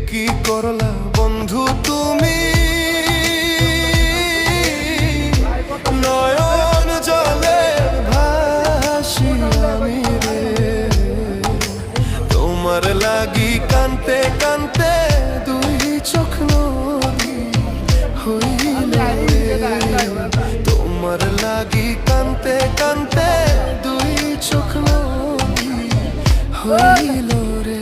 কি করলা বন্ধু তুমি, নয়ন জলে ভাসি আমি রে। তোমার লাগি কানতে কানতে দুই চোখ নদী হইল রে। তোমার লাগি কানতে কানতে দুই চোখ নদী হইল রে।